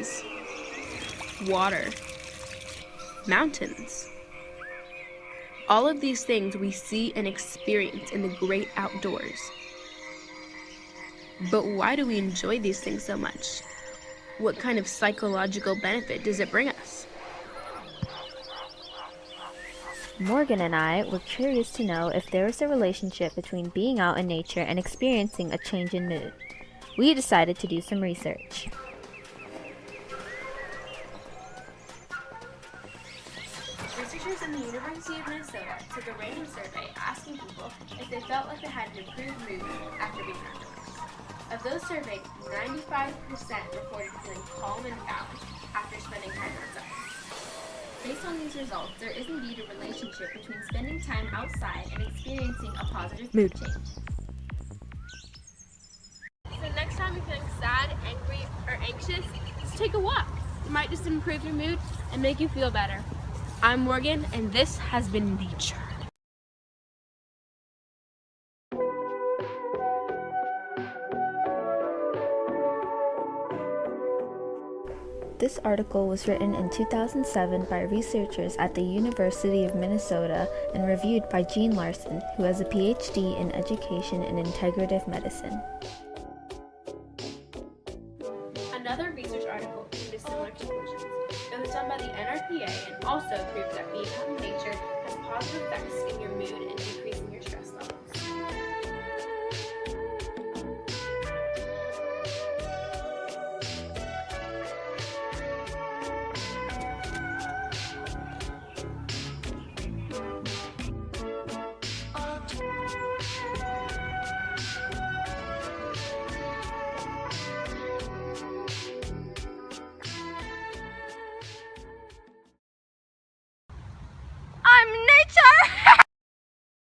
trees, water, mountains. All of these things we see and experience in the great outdoors. But why do we enjoy these things so much? What kind of psychological benefit does it bring us? Morgan and I were curious to know if there was a relationship between being out in nature and experiencing a change in mood. We decided to do some research. Researchers in the University of Minnesota took a random survey asking people if they felt like they had an improved mood after being outdoors. Of those surveyed, 95% reported feeling calm and balanced after spending time outside. Based on these results, there is indeed a relationship between spending time outside and experiencing a positive mood change. So next time you're feeling sad, angry, or anxious, just take a walk. It might just improve your mood and make you feel better. I'm Morgan, and this has been Nature. This article was written in 2007 by researchers at the University of Minnesota and reviewed by Jean Larson, who has a PhD in education and integrative medicine. Another research article came to similar conclusions. It was done by the NRPA and also proved that being out in nature has positive effects in your mood and decreasing your stress levels.